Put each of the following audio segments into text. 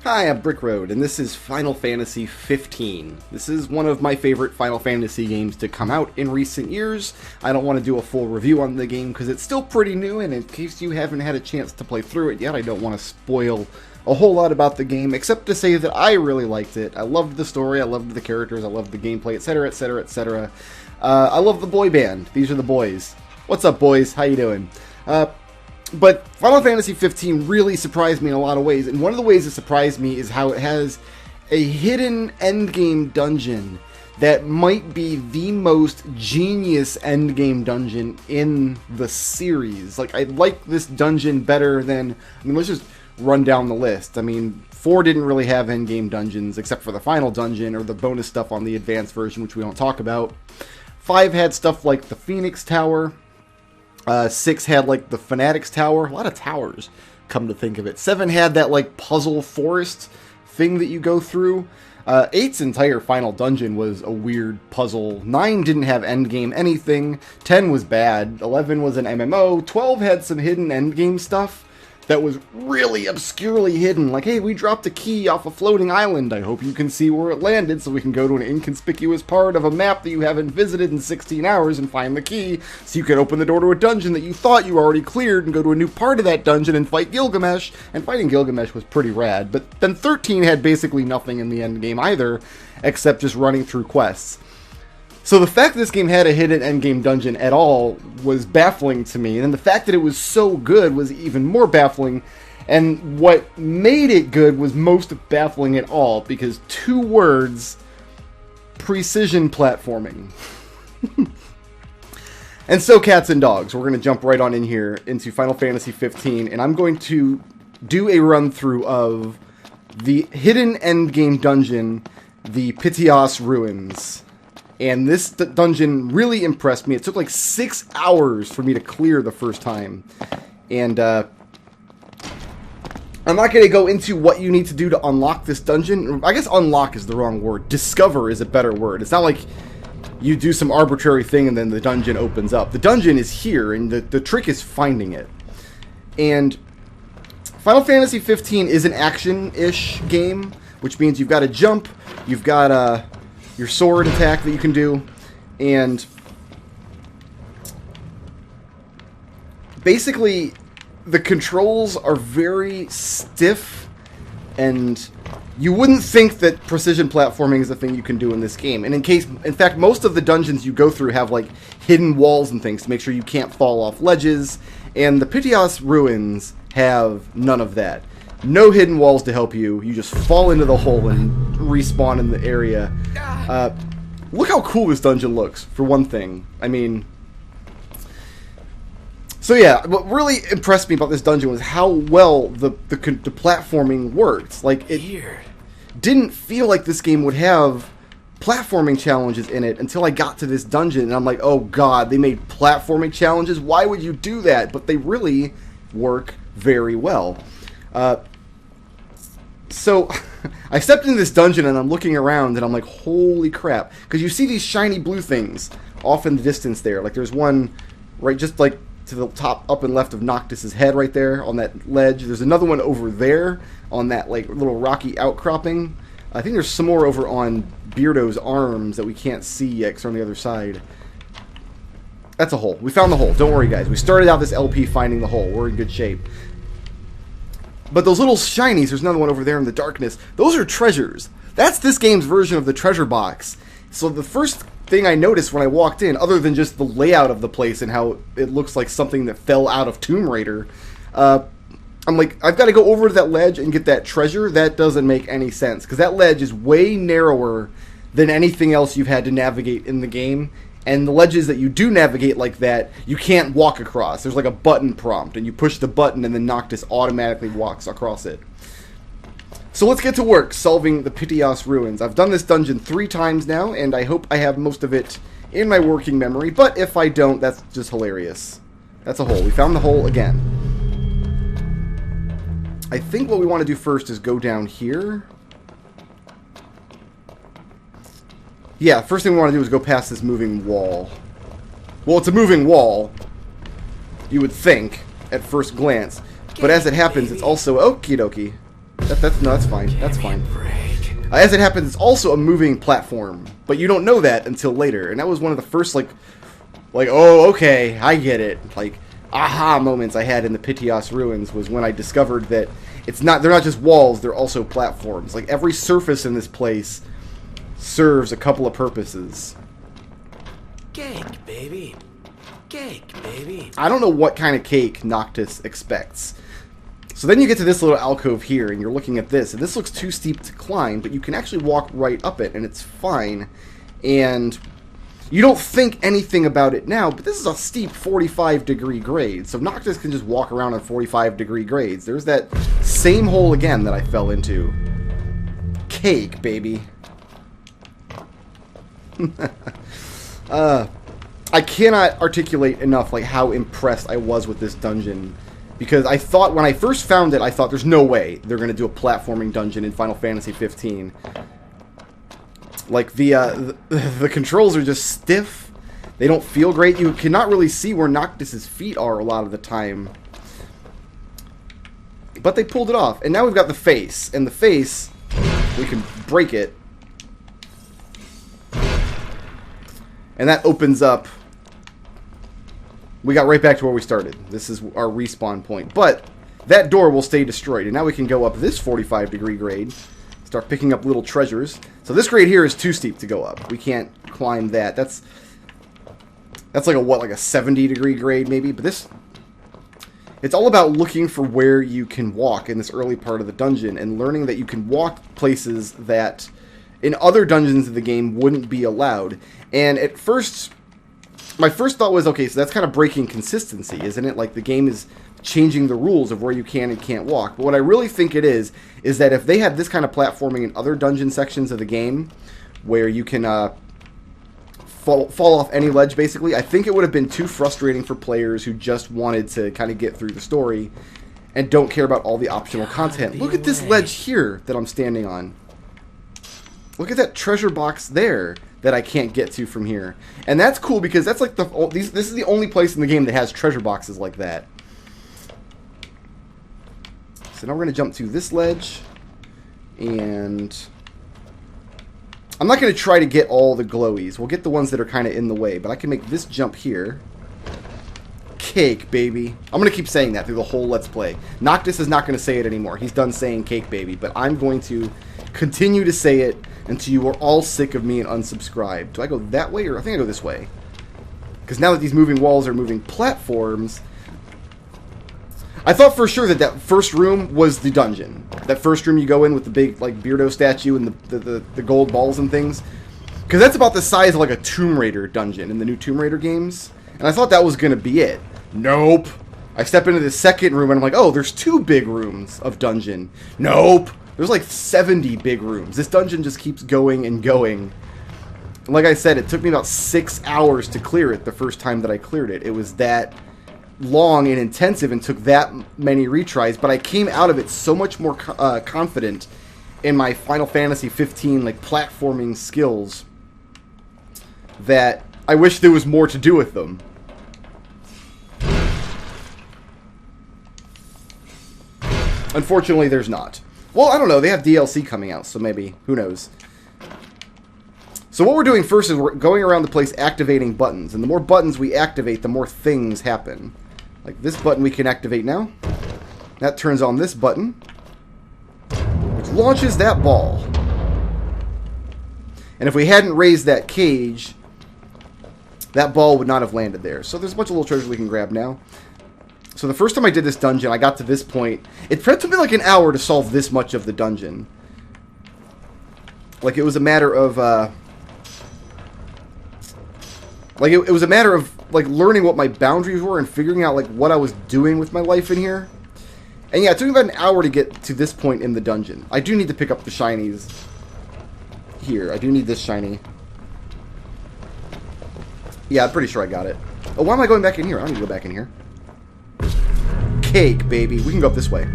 Hi, I'm Brickroad, and this is Final Fantasy XV. This is one of my favorite Final Fantasy games to come out in recent years. I don't want to do a full review on the game because it's still pretty new, and in case you haven't had a chance to play through it yet, I don't want to spoil a whole lot about the game, except to say that I really liked it. I loved the story, I loved the characters, I loved the gameplay, etc, etc, etc. I love the boy band. These are the boys. What's up, boys? How you doing? But Final Fantasy XV really surprised me in a lot of ways, and one of the ways it surprised me is how it has a hidden endgame dungeon that might be the most genius endgame dungeon in the series. Like, I like this dungeon better than... let's just run down the list. 4 didn't really have endgame dungeons, except for the final dungeon, or the bonus stuff on the advanced version, which we don't talk about. 5 had stuff like the Phoenix Tower. 6 had, like, the Fanatics Tower. A lot of towers, come to think of it. 7 had that, like, puzzle forest thing that you go through. 8's entire final dungeon was a weird puzzle. 9 didn't have endgame anything. 10 was bad. 11 was an MMO. 12 had some hidden endgame stuff that was really obscurely hidden. Like, hey, we dropped a key off a floating island. I hope you can see where it landed so we can go to an inconspicuous part of a map that you haven't visited in 16 hours and find the key so you can open the door to a dungeon that you thought you already cleared and go to a new part of that dungeon and fight Gilgamesh. And fighting Gilgamesh was pretty rad. But then 13 had basically nothing in the endgame either, except just running through quests. So the fact that this game had a hidden endgame dungeon at all was baffling to me, and then the fact that it was so good was even more baffling, and what made it good was most baffling at all, because 2 words: precision platforming. And so, cats and dogs, we're going to jump right on in here into Final Fantasy XV, and I'm going to do a run-through of the hidden endgame dungeon, the Pitioss Ruins. And this dungeon really impressed me. It took like 6 hours for me to clear the first time. And I'm not going to go into what you need to do to unlock this dungeon. I guess unlock is the wrong word. Discover is a better word. It's not like you do some arbitrary thing and then the dungeon opens up. The dungeon is here, and the trick is finding it. And Final Fantasy XV is an action-ish game, which means you've got to jump, you've got your sword attack that you can do, and basically the controls are very stiff, and you wouldn't think that precision platforming is a thing you can do in this game. And in fact, most of the dungeons you go through have like hidden walls and things to make sure you can't fall off ledges, and the Pitioss Ruins have none of that. No hidden walls to help you. You just fall into the hole and respawn in the area. Look how cool this dungeon looks, for one thing. So yeah, what really impressed me about this dungeon was how well the platforming worked. Like, it didn't feel like this game would have platforming challenges in it until I got to this dungeon, and I'm like, oh god, they made platforming challenges? Why would you do that? But they really work very well. So, I stepped into this dungeon and I'm looking around and I'm like, holy crap. Because you see these shiny blue things off in the distance there. Like, there's one right just like to the top up and left of Noctis's head right there on that ledge. There's another one over there on that like little rocky outcropping. I think there's some more over on Beardo's arms that we can't see yet because they're on the other side. That's a hole. We found the hole. Don't worry, guys. We started out this LP finding the hole. We're in good shape. But those little shinies, there's another one over there in the darkness, those are treasures. That's this game's version of the treasure box. So the first thing I noticed when I walked in, other than just the layout of the place and how it looks like something that fell out of Tomb Raider, I'm like, I've got to go over to that ledge and get that treasure? That doesn't make any sense, because that ledge is way narrower than anything else you've had to navigate in the game. And the ledges that you do navigate like that, you can't walk across. There's like a button prompt, and you push the button, and then Noctis automatically walks across it. So let's get to work solving the Pitioss Ruins. I've done this dungeon 3 times now, and I hope I have most of it in my working memory. But if I don't, that's just hilarious. That's a hole. We found the hole again. I think what we want to do first is go down here. Yeah, first thing we want to do is go past this moving wall. Well, it's a moving wall, you would think, at first glance. But as it happens, it's also... Okie dokie. No, that's fine. That's fine. As it happens, it's also a moving platform, but you don't know that until later. And that was one of the first, like, oh, okay, I get it. Like, aha moments I had in the Pitioss ruins was when I discovered that they're not just walls, they're also platforms. Like, every surface in this place serves a couple of purposes. Cake, baby. Cake, baby. I don't know what kind of cake Noctis expects. So then you get to this little alcove here, and you're looking at this, and this looks too steep to climb, but you can actually walk right up it, and it's fine. And you don't think anything about it now, but this is a steep 45-degree grade, so Noctis can just walk around on 45-degree grades. There's that same hole again that I fell into. Cake, baby. I cannot articulate enough like how impressed I was with this dungeon, because I thought when I first found it, I thought there's no way they're going to do a platforming dungeon in Final Fantasy 15. Like the controls are just stiff. They don't feel great. You cannot really see where Noctis's feet are a lot of the time. But they pulled it off. And now we've got the face, and the face, we can break it. And that opens up. We got right back to where we started. This is our respawn point. But that door will stay destroyed. And now we can go up this 45-degree grade. Start picking up little treasures. So this grade here is too steep to go up. We can't climb that. That's like a, what, like a 70-degree grade maybe? But this... It's all about looking for where you can walk in this early part of the dungeon. And learning that you can walk places that in other dungeons of the game wouldn't be allowed. And at first... My first thought was, okay, so that's kind of breaking consistency, isn't it? Like, the game is changing the rules of where you can and can't walk. But what I really think it is that if they had this kind of platforming in other dungeon sections of the game, where you can fall off any ledge, basically, I think it would have been too frustrating for players who just wanted to kind of get through the story and don't care about all the optional content. Look at this ledge here that I'm standing on. Look at that treasure box there that I can't get to from here. And that's cool because that's like this is the only place in the game that has treasure boxes like that. So now we're going to jump to this ledge. And I'm not going to try to get all the glowies. We'll get the ones that are kind of in the way. But I can make this jump here. Cake, baby. I'm going to keep saying that through the whole Let's Play. Noctis is not going to say it anymore. He's done saying cake, baby. But I'm going to continue to say it until you are all sick of me and unsubscribe. Do I go that way, or I think I go this way? Because now that these moving walls are moving platforms, I thought for sure that that first room was the dungeon. That first room you go in with the big like Beardo statue and the gold balls and things. Because that's about the size of like a Tomb Raider dungeon in the new Tomb Raider games. And I thought that was going to be it. Nope. I step into the second room and I'm like, oh, there's 2 big rooms of dungeon. Nope. There's like 70 big rooms. This dungeon just keeps going and going. And like I said, it took me about 6 hours to clear it the first time that I cleared it. It was that long and intensive and took that many retries, but I came out of it so much more confident in my Final Fantasy 15 like platforming skills that I wish there was more to do with them. Unfortunately, there's not. Well, I don't know. They have DLC coming out, so maybe. Who knows? So what we're doing first is we're going around the place activating buttons. And the more buttons we activate, the more things happen. Like this button we can activate now. That turns on this button, which launches that ball. And if we hadn't raised that cage, that ball would not have landed there. So there's a bunch of little treasures we can grab now. So the first time I did this dungeon, I got to this point. It took me like an hour to solve this much of the dungeon. Like, it was a matter of, like, it was a matter of, like, learning what my boundaries were and figuring out, like, what I was doing with my life in here. And yeah, it took me about an hour to get to this point in the dungeon. I do need to pick up the shinies here. I do need this shiny. Yeah, I'm pretty sure I got it. Oh, why am I going back in here? I don't need to go back in here. Cake, baby. We can go up this way.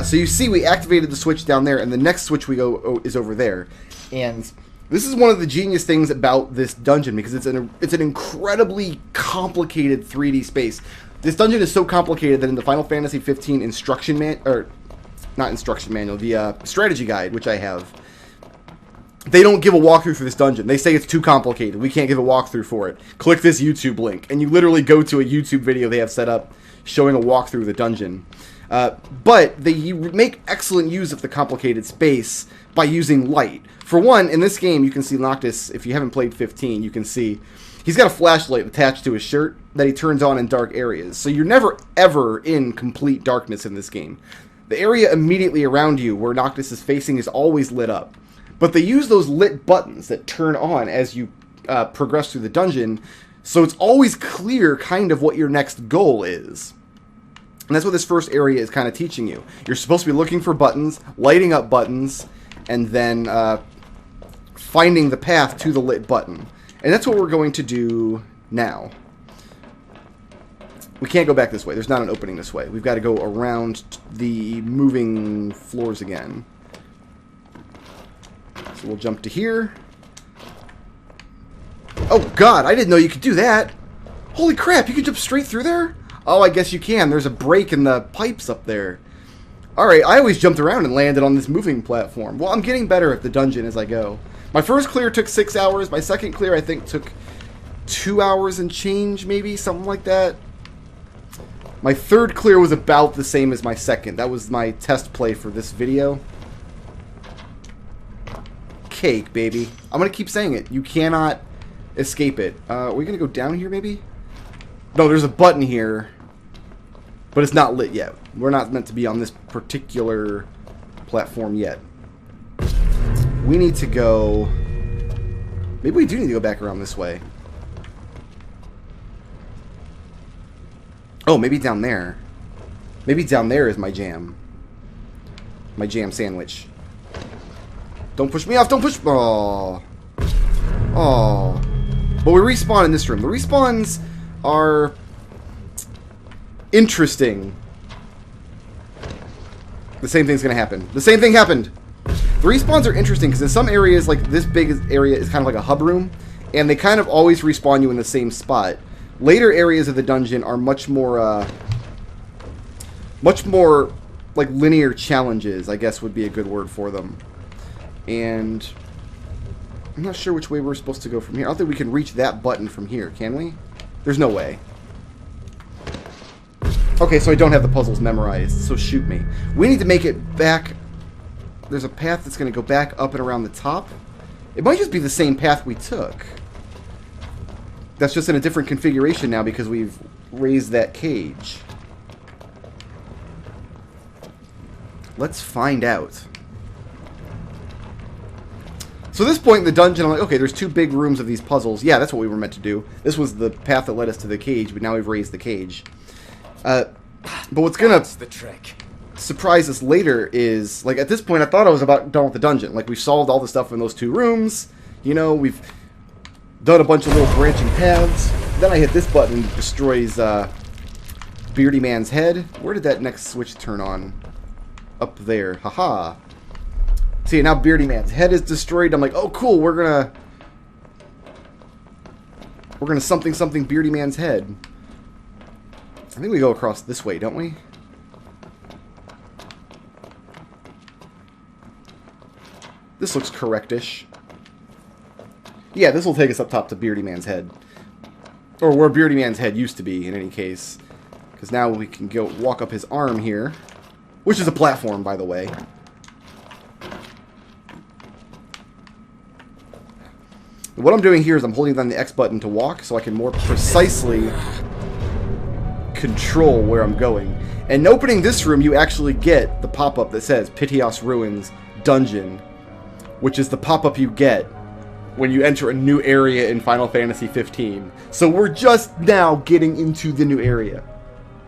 So you see we activated the switch down there, and the next switch we go is over there. And this is one of the genius things about this dungeon, because it's an incredibly complicated 3D space. This dungeon is so complicated that in the Final Fantasy 15 instruction not instruction manual, the strategy guide, which I have. They don't give a walkthrough for this dungeon. They say it's too complicated. We can't give a walkthrough for it. Click this YouTube link. And you literally go to a YouTube video they have set up showing a walkthrough of the dungeon. But they make excellent use of the complicated space by using light. For one, in this game, you can see Noctis, if you haven't played 15, you can see he's got a flashlight attached to his shirt that he turns on in dark areas. So you're never, ever in complete darkness in this game. The area immediately around you where Noctis is facing is always lit up. But they use those lit buttons that turn on as you progress through the dungeon, so it's always clear kind of what your next goal is. And that's what this first area is kind of teaching you. You're supposed to be looking for buttons, lighting up buttons, and then finding the path to the lit button. And that's what we're going to do now. We can't go back this way. There's not an opening this way. We've got to go around the moving floors again. So we'll jump to here. Oh god, I didn't know you could do that. Holy crap, you can jump straight through there? Oh, I guess you can. There's a break in the pipes up there. Alright, I always jumped around and landed on this moving platform. Well, I'm getting better at the dungeon as I go. My first clear took 6 hours. My second clear, I think, took 2 hours and change, maybe? Something like that. My third clear was about the same as my second. That was my test play for this video. Cake, baby. I'm going to keep saying it. You cannot escape it. Are we going to go down here, maybe? No, there's a button here. But it's not lit yet. We're not meant to be on this particular platform yet. We need to go... Maybe we do need to go back around this way. Oh, maybe down there. Maybe down there is my jam. My jam sandwich. Don't push me off. Don't push... Oh. Oh. But we respawn in this room. The respawns are interesting. The same thing's going to happen. The same thing happened. The respawns are interesting because in some areas, like this big area is kind of like a hub room. And they kind of always respawn you in the same spot. Later areas of the dungeon are much more like linear challenges, I guess would be a good word for them. And I'm not sure which way we're supposed to go from here. I don't think we can reach that button from here, can we? There's no way. Okay, so I don't have the puzzles memorized, so shoot me. We need to make it back. There's a path that's going to go back up and around the top. It might just be the same path we took. That's just in a different configuration now because we've raised that cage. Let's find out. So at this point in the dungeon, I'm like, okay, there's 2 big rooms of these puzzles. Yeah, that's what we were meant to do. This was the path that led us to the cage, but now we've raised the cage. But what's gonna surprise us later is, like, at this point, I thought I was about done with the dungeon. Like, we've solved all the stuff in those 2 rooms. You know, we've done a bunch of little branching paths. Then I hit this button and it destroys Beardy Man's head. Where did that next switch turn on? Up there. Haha. See, now Beardy Man's head is destroyed. I'm like, oh, cool. We're gonna something Beardy Man's head. I think we go across this way, don't we? This looks correctish. Yeah, this will take us up top to Beardy Man's head. Or where Beardy Man's head used to be, in any case. Because now we can go walk up his arm here. Which is a platform, by the way. What I'm doing here is I'm holding down the X button to walk so I can more precisely control where I'm going. And opening this room, you actually get the pop-up that says Pitioss Ruins Dungeon, which is the pop-up you get when you enter a new area in Final Fantasy 15. So we're just now getting into the new area.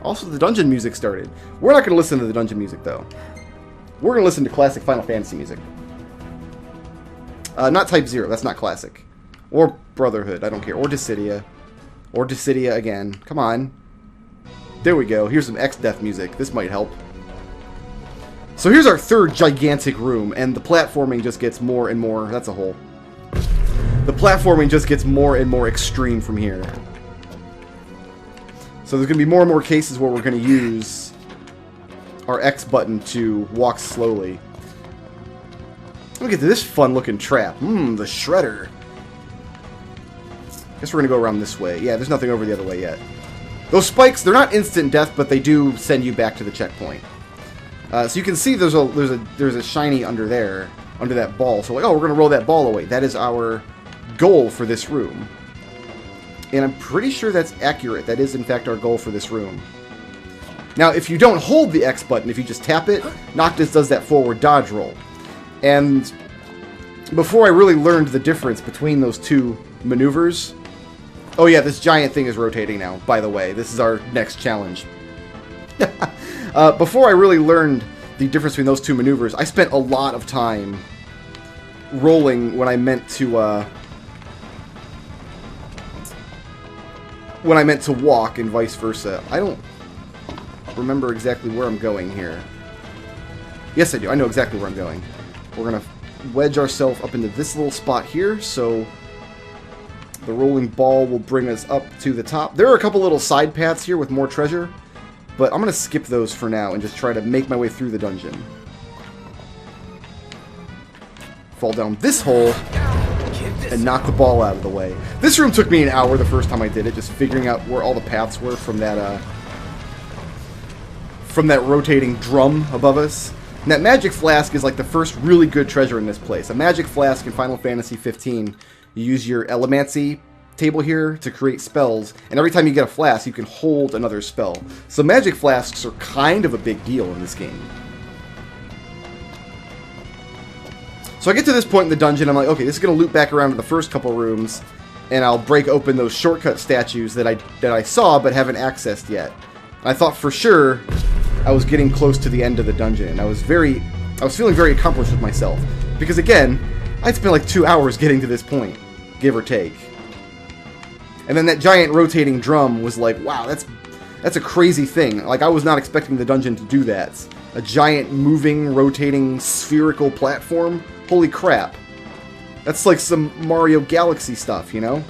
Also, the dungeon music started. We're not going to listen to the dungeon music, though. We're going to listen to classic Final Fantasy music. Not Type 0, that's not classic. Or Brotherhood, I don't care. Or Dissidia. Or Dissidia again. Come on. There we go. Here's some X-Death music. This might help. So here's our third gigantic room, and the platforming just gets more and more... That's a hole. The platforming just gets more and more extreme from here. So there's going to be more and more cases where we're going to use our X button to walk slowly. Let me get to this fun-looking trap. The shredder. Guess we're going to go around this way. Yeah, there's nothing over the other way yet. Those spikes, they're not instant death, but they do send you back to the checkpoint. So you can see there's a shiny under there, under that ball. So like, oh, we're going to roll that ball away. That is our goal for this room. And I'm pretty sure that's accurate. That is, in fact, our goal for this room. Now, if you don't hold the X button, if you just tap it, Noctis does that forward dodge roll. And before I really learned the difference between those two maneuvers... Oh yeah, this giant thing is rotating now, by the way. This is our next challenge. Before I really learned the difference between those two maneuvers, I spent a lot of time rolling when I meant to walk and vice versa. I don't remember exactly where I'm going here. Yes, I do. I know exactly where I'm going. We're going to wedge ourselves up into this little spot here, so the rolling ball will bring us up to the top. There are a couple little side paths here with more treasure, but I'm going to skip those for now and just try to make my way through the dungeon. Fall down this hole and knock the ball out of the way. This room took me an hour the first time I did it, just figuring out where all the paths were from that rotating drum above us. And that magic flask is like the first really good treasure in this place. A magic flask in Final Fantasy 15. You use your Elemancy table here to create spells, and every time you get a flask, you can hold another spell. So magic flasks are kind of a big deal in this game. So I get to this point in the dungeon, I'm like, okay, this is going to loop back around to the first couple rooms, and I'll break open those shortcut statues that I saw but haven't accessed yet. And I thought for sure I was getting close to the end of the dungeon, and I was feeling very accomplished with myself. Because again, I'd spent like 2 hours getting to this point, give or take. And then that giant rotating drum was like, wow, that's a crazy thing. Like, I was not expecting the dungeon to do that. A giant moving, rotating, spherical platform? Holy crap. That's like some Mario Galaxy stuff, you know?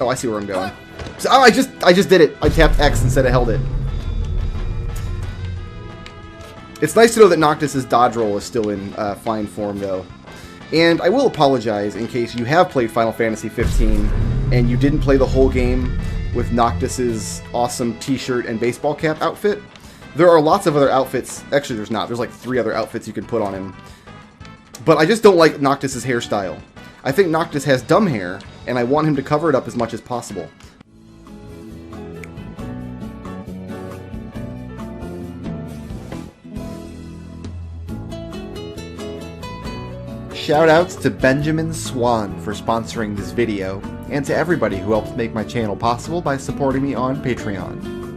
Oh, I see where I'm going. So, oh, I just did it. I tapped X instead of held it. It's nice to know that Noctis' dodge roll is still in fine form, though. And I will apologize in case you have played Final Fantasy 15 and you didn't play the whole game with Noctis' awesome t-shirt and baseball cap outfit. There are lots of other outfits. Actually, there's not. There's like 3 other outfits you can put on him. But I just don't like Noctis' hairstyle. I think Noctis has dumb hair, and I want him to cover it up as much as possible. Shoutouts to Benjamin Swan for sponsoring this video, and to everybody who helps make my channel possible by supporting me on Patreon.